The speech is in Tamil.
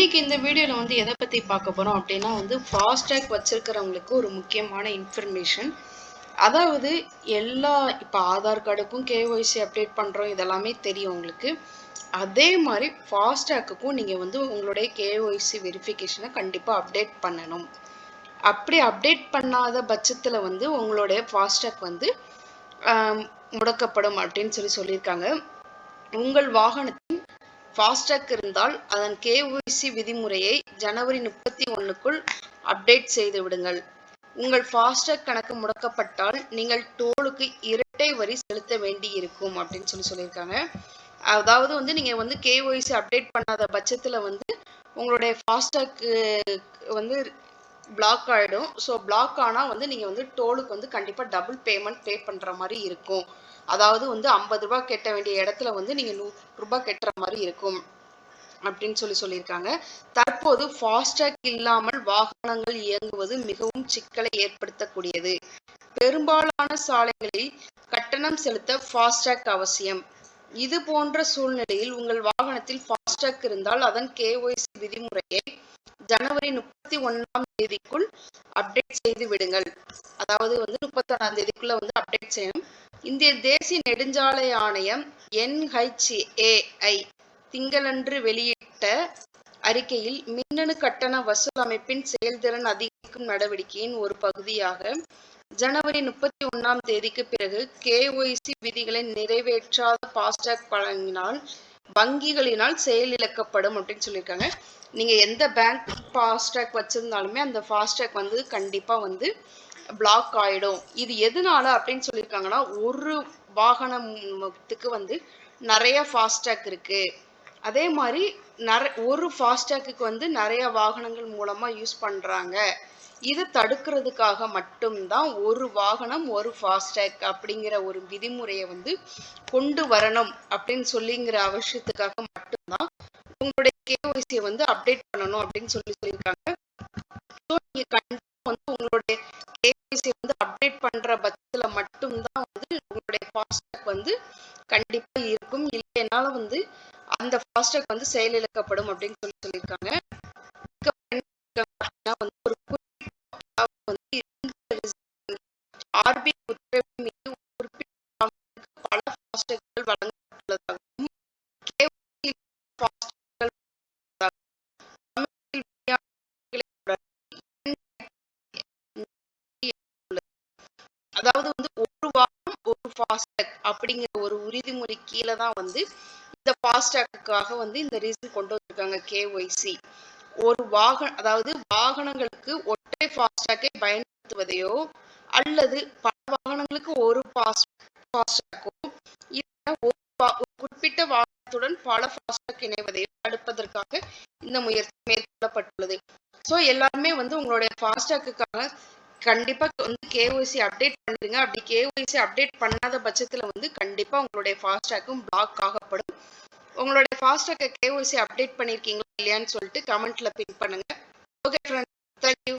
இன்னைக்கு இந்த வீடியோல எதை பத்தி பார்க்க போறோம் அப்படின்னா ஃபாஸ்டாக் வச்சிருக்கிறவங்களுக்கு ஒரு முக்கியமான இன்ஃபர்மேஷன். அதாவது எல்லா இப்போ ஆதார் கார்டுக்கும் கேஒய்சி அப்டேட் பண்றோம், இதெல்லாமே தெரியும் உங்களுக்கு. அதே மாதிரி ஃபாஸ்டாக்குக்கும் நீங்க உங்களுடைய கேஒய்சி வெரிஃபிகேஷனை கண்டிப்பா அப்டேட் பண்ணணும். அப்படி அப்டேட் பண்ணாத பட்சத்துல உங்களுடைய ஃபாஸ்டாக் முடக்கப்படும் அப்படின்னு சொல்லியிருக்காங்க. உங்கள் வாகனத்தின் ஃபாஸ்டாக் இருந்தால் அதன் கேஒய்சி விதிமுறையை ஜனவரி 31க்குள் அப்டேட் செய்து விடுங்கள். உங்கள் ஃபாஸ்டாக் கணக்கு முடக்கப்பட்டால் நீங்கள் டோலுக்கு இரட்டை வரி செலுத்த வேண்டி இருக்கும் அப்படின்னு சொல்லியிருக்காங்க. அதாவது நீங்க கேஒய்சி அப்டேட் பண்ணாத பட்சத்துல உங்களுடைய ஃபாஸ்டாக் பிளாக் ஆயிடும். ஸோ பிளாக் ஆனா நீங்க டோலுக்கு கண்டிப்பா டபுள் பேமெண்ட் பே பண்ற மாதிரி இருக்கும். அதாவது 50 ரூபாய் கட்ட வேண்டிய இடத்துல நீங்க 100 ரூபாய் கட்டுற மாதிரி இருக்கும் அப்படின்னு சொல்லியிருக்காங்க. தற்போது ஃபாஸ்டாக் இல்லாமல் வாகனங்கள் இயங்குவது மிகவும் சிக்கலை ஏற்படுத்தக்கூடியது. பெரும்பாலான சாலைகளில் கட்டணம் செலுத்த ஃபாஸ்டாக் அவசியம். இது போன்ற சூழ்நிலையில் உங்கள் வாகனத்தில் ஃபாஸ்டாக் இருந்தால் அதன் கேஒய்சி விதிமுறையை ஜனவரி 31 அப்டேட் செய்து விடுங்கள். அதாவது 31 அப்டேட் செய்யணும். இந்திய தேசிய நெடுஞ்சாலை ஆணையம் NHAI திங்களன்று வெளியிட்ட அறிக்கையில் மின்னணு கட்டண வசூல் அமைப்பின் செயல்திறன் அதிகரிக்கும் நடவடிக்கையின் ஒரு பகுதியாக ஜனவரி 31 பிறகு கேஒய்சி விதிகளை நிறைவேற்றாத ஃபாஸ்டாக் வங்கிகளினால் செயலிழக்கப்படும் அப்படின்னு சொல்லியிருக்காங்க. நீங்க எந்த பேங்க் ஃபாஸ்டாக் வச்சிருந்தாலுமே அந்த ஃபாஸ்டாக் கண்டிப்பா பிளாக் ஆயிடும். இது எதனால அப்படின்னு சொல்லியிருக்காங்கன்னா, ஒரு வாகனத்துக்கு நிறைய ஃபாஸ்டாக் இருக்கு. அதே மாதிரி ஒரு ஃபாஸ்டாக்கு நிறைய வாகனங்கள் மூலமா யூஸ் பண்றாங்க. இதை தடுக்கிறதுக்காக மட்டும்தான் ஒரு வாகனம் ஒரு ஃபாஸ்டாக் அப்படிங்கிற ஒரு விதிமுறையை கொண்டு வரணும் அப்படின்னு சொல்லிங்கிற அவசியத்துக்காக மட்டும்தான் உங்களுடைய கேஒய்சியை அப்டேட் பண்ணணும் அப்படின்னு சொல்லியிருக்காங்க. ஸோ நீங்க கண்டிப்பா உங்களுடைய கேஒய்சி அப்டேட் பண்ற பட்சத்துல மட்டும்தான் உங்களுடைய ஃபாஸ்டாக் கண்டிப்பா இருக்கும். இல்லைனால அந்த ஃபாஸ்டாக் செயலிழக்கப்படும் அப்படின்னு சொல்லியிருக்காங்க. ஒரு ஆர்பிஐ உத்தரவின் மீது குறிப்பிட்ட பல ஃபாஸ்டாக்கள் வழங்கப்பட்டுள்ளதாகவும் அதாவது ஒரு வாரம் ஒரு ஃபாஸ்டாக் அப்படிங்கிற ஒரு உறுதிமொழி கீழே தான் இந்த ஃபாஸ்டாக்குக்காக இந்த ரீசன் கொண்டு வந்திருக்காங்க கேஒய்சி. ஒரு அதாவது வாகனங்களுக்கு ஒற்றை ஃபாஸ்டாக்கை பயன்படுத்துவதையோ அல்லது பல வாகனங்களுக்கு ஒரு ஃபாஸ்டாக்கோ ஒரு குறிப்பிட்ட வாகனத்துடன் பல ஃபாஸ்டாக் இணைவதையோ தடுப்பதற்காக இந்த முயற்சி மேற்கொள்ளப்பட்டுள்ளது. ஸோ எல்லாருமே உங்களுடைய ஃபாஸ்டாக்குக்காக கண்டிப்பா கேஒய்சி அப்டேட் பண்ணிடுங்க. அப்படி கேஒய்சி அப்டேட் பண்ணாத பட்சத்துல கண்டிப்பா உங்களுடைய ஃபாஸ்டாக்கும் பிளாக் ஆகப்படும். உங்களுடைய ஃபாஸ்டாக் கேஒய்சி அப்டேட் பண்ணிருக்கீங்களா இல்லையான்னு சொல்லிட்டு கமெண்ட்ல பின் பண்ணுங்க. Okay friends, thank you.